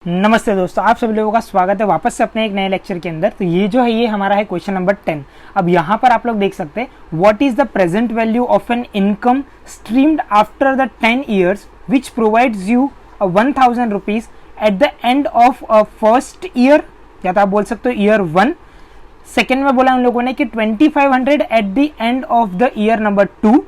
नमस्ते दोस्तों, आप सभी लोगों का स्वागत है वापस से अपने एक नए लेक्चर के अंदर। तो ये जो है ये हमारा है क्वेश्चन नंबर 10। अब यहाँ पर आप लोग देख सकते हैं what is the present value of an income streamed after the 10 years which provides you 1000 rupees at the end of first year, या तो आप बोल सकते हो ईयर 1। सेकेंड में बोला उन लोगों ने कि 2500 at the end of the year number 2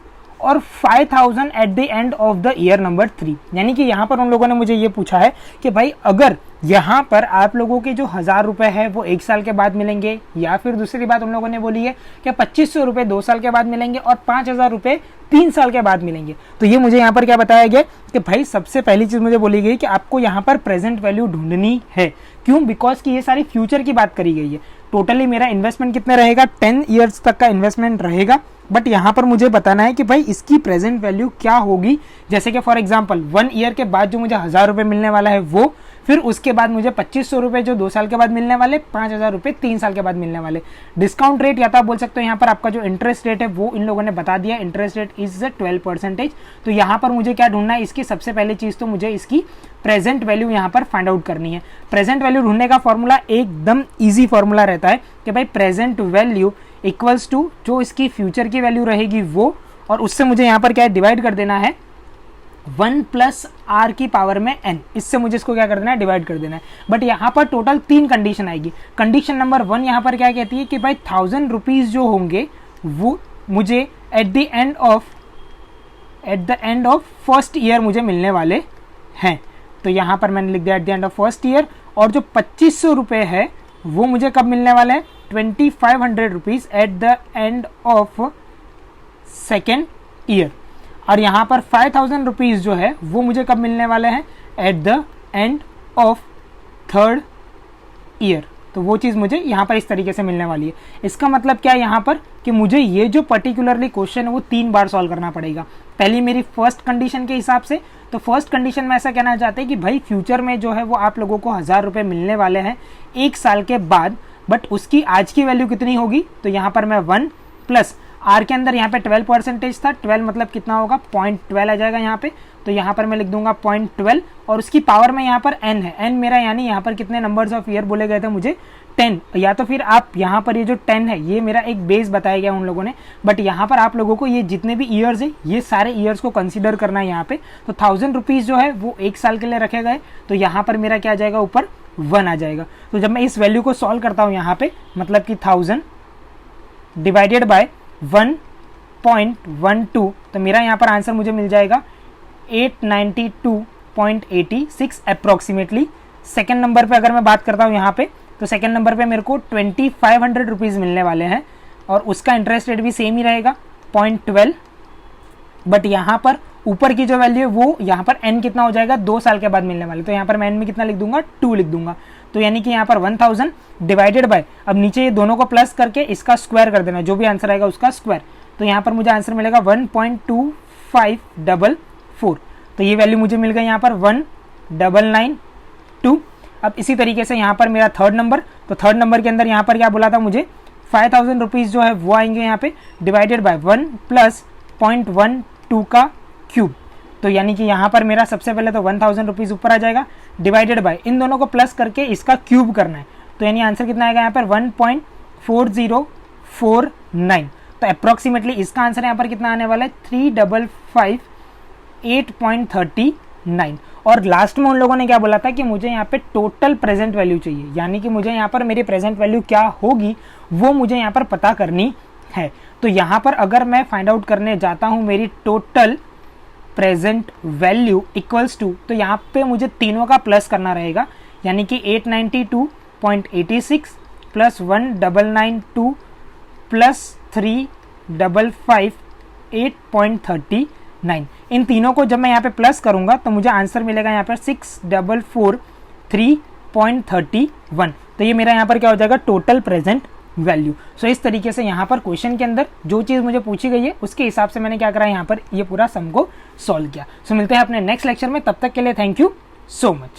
और 5000 at the end of the year number 3। यानी कि यहाँ पर उन लोगों ने मुझे ये पूछा है कि भाई अगर यहाँ पर आप लोगों के जो 1000 रुपए है वो 1 साल के बाद मिलेंगे, या फिर दूसरी बात उन लोगों ने बोली है कि 2500 रुपए 2 साल के बाद मिलेंगे और 5000 रुपए 3 साल के बाद मिलेंगे। तो ये मुझे यहाँ पर क्या बताया गया कि भाई सबसे पहली चीज मुझे बोली गई कि आपको यहाँ पर प्रेजेंट वैल्यू ढूंढनी है। क्यों? बिकॉज कि ये सारी फ्यूचर की बात करी गई है। टोटली मेरा इन्वेस्टमेंट कितने रहेगा, 10 years तक का इन्वेस्टमेंट रहेगा, बट यहाँ पर मुझे बताना है कि भाई इसकी प्रेजेंट वैल्यू क्या होगी। जैसे कि फॉर एग्जांपल 1 ईयर के बाद जो मुझे 1000 रुपए मिलने वाला है वो, फिर उसके बाद मुझे 2500 रुपए जो 2 साल के बाद मिलने वाले, 5000 रुपए 3 साल के बाद मिलने वाले। डिस्काउंट रेट या तो आप बोल सकते हो यहाँ पर आपका जो इंटरेस्ट रेट है वो इन लोगों ने बता दिया, इंटरेस्ट रेट इज 12%। तो यहाँ पर मुझे क्या ढूंढना है, इसकी सबसे पहली चीज तो मुझे इसकी प्रेजेंट वैल्यू यहाँ पर फाइंड आउट करनी है। प्रेजेंट वैल्यू ढूंढने का फॉर्मूला एकदम ईजी फॉर्मूला रहता है कि भाई प्रेजेंट वैल्यू इक्वल्स टू जो इसकी फ्यूचर की वैल्यू रहेगी वो, और उससे मुझे यहाँ पर क्या है डिवाइड कर देना है 1 प्लस आर की पावर में n। इससे मुझे इसको क्या कर देना है, डिवाइड कर देना है। बट यहाँ पर टोटल 3 कंडीशन आएगी। कंडीशन नंबर 1 यहाँ पर क्या कहती है कि भाई 1000 रुपीज जो होंगे वो मुझे at the end of first year मुझे मिलने वाले हैं। तो यहाँ पर मैंने लिख दिया at the end of first year. और जो 2500 रुपये है वो मुझे कब मिलने वाले हैं, 2500 rupees at the end of second year. और यहाँ पर 5000 रुपीज जो है वो मुझे कब मिलने वाले हैं, at the end of third year. तो वो चीज़ मुझे यहाँ पर इस तरीके से मिलने वाली है। इसका मतलब क्या है यहाँ पर कि मुझे ये जो पर्टिकुलरली क्वेश्चन है वो 3 बार सॉल्व करना पड़ेगा। पहली मेरी फर्स्ट कंडीशन के हिसाब से, तो फर्स्ट कंडीशन में ऐसा कहना चाहते हैं कि भाई फ्यूचर में जो है वो आप लोगों को 1000 रुपये मिलने वाले हैं 1 साल के बाद, बट उसकी आज की वैल्यू कितनी होगी। तो यहाँ पर मैं 1 प्लस आर के अंदर यहाँ पे 12% था, 12 मतलब कितना होगा, 0.12 आ जाएगा यहाँ पे। तो यहाँ पर मैं लिख दूंगा 0.12 और उसकी पावर में यहाँ पर n है। n मेरा यानी यहाँ पर कितने नंबर्स ऑफ ईयर बोले गए थे मुझे, 10। या तो फिर आप यहाँ पर ये जो 10 है ये मेरा एक बेस बताया गया उन लोगों ने, बट यहाँ पर आप लोगों को ये जितने भी ईयर्स है ये सारे ईयर्स को कंसिडर करना है यहाँ पे। तो 1000 रुपीज जो है वो 1 साल के लिए रखे गए, तो यहाँ पर मेरा क्या आ जाएगा, ऊपर 1 आ जाएगा। तो जब मैं इस वैल्यू को सॉल्व करता हूँ यहाँ पे, मतलब कि 1000 डिवाइडेड बाय 1.12, तो मेरा यहाँ पर आंसर मुझे मिल जाएगा 892.86 अप्रोक्सीमेटली। सेकेंड नंबर पे अगर मैं बात करता हूँ यहाँ पे, तो सेकेंड नंबर पे मेरे को 2500 रुपीज़ मिलने वाले हैं और उसका इंटरेस्ट रेट भी सेम ही रहेगा 0.12। बट यहाँ पर ऊपर की जो वैल्यू है वो यहाँ पर n कितना हो जाएगा, 2 साल के बाद मिलने वाले। तो यहाँ पर मैं n में कितना लिख दूंगा, 2 लिख दूंगा। तो यानी कि यहाँ पर 1000 डिवाइडेड बाय, अब नीचे ये दोनों को प्लस करके इसका स्क्वायर कर देना, जो भी आंसर आएगा उसका स्क्वायर। तो यहाँ पर मुझे आंसर मिलेगा 1.2544। तो ये वैल्यू मुझे मिल गई यहाँ पर 1992। अब इसी तरीके से यहाँ पर मेरा थर्ड नंबर, तो थर्ड नंबर के अंदर यहाँ पर क्या बोला था मुझे, 5000 रुपीज़ जो है वो आएंगे यहाँ पे डिवाइडेड बाय 1 प्लस 0.12 का क्यूब। तो यानी कि यहाँ पर मेरा सबसे पहले तो 1000 रुपीज़ ऊपर आ जाएगा, डिवाइडेड बाय इन दोनों को प्लस करके इसका क्यूब करना है। तो यानी आंसर कितना आएगा यहाँ पर 1.4049। तो अप्रॉक्सीमेटली इसका आंसर यहाँ पर कितना आने वाला है, 3558.39। और लास्ट में उन लोगों ने क्या बोला था कि मुझे यहाँ पे टोटल प्रेजेंट वैल्यू चाहिए, यानी कि मुझे यहाँ पर मेरी प्रेजेंट वैल्यू क्या होगी वो मुझे यहाँ पर पता करनी है। तो यहाँ पर अगर मैं फाइंड आउट करने जाता हूँ मेरी total present value equals to, तो यहाँ पे मुझे तीनों का प्लस करना रहेगा, यानी कि 892.86 प्लस 1992 प्लस 355 8.39। इन तीनों को जब मैं यहाँ पे प्लस करूँगा तो मुझे आंसर मिलेगा यहाँ पर 6443.31। तो ये मेरा यहाँ पर क्या हो जाएगा, टोटल प्रेजेंट वैल्यू। सो इस तरीके से यहाँ पर क्वेश्चन के अंदर जो चीज़ मुझे पूछी गई है उसके हिसाब से मैंने क्या करा, यहाँ पर ये पूरा सम को सॉल्व किया। सो मिलते हैं अपने नेक्स्ट लेक्चर में, तब तक के लिए थैंक यू सो मच।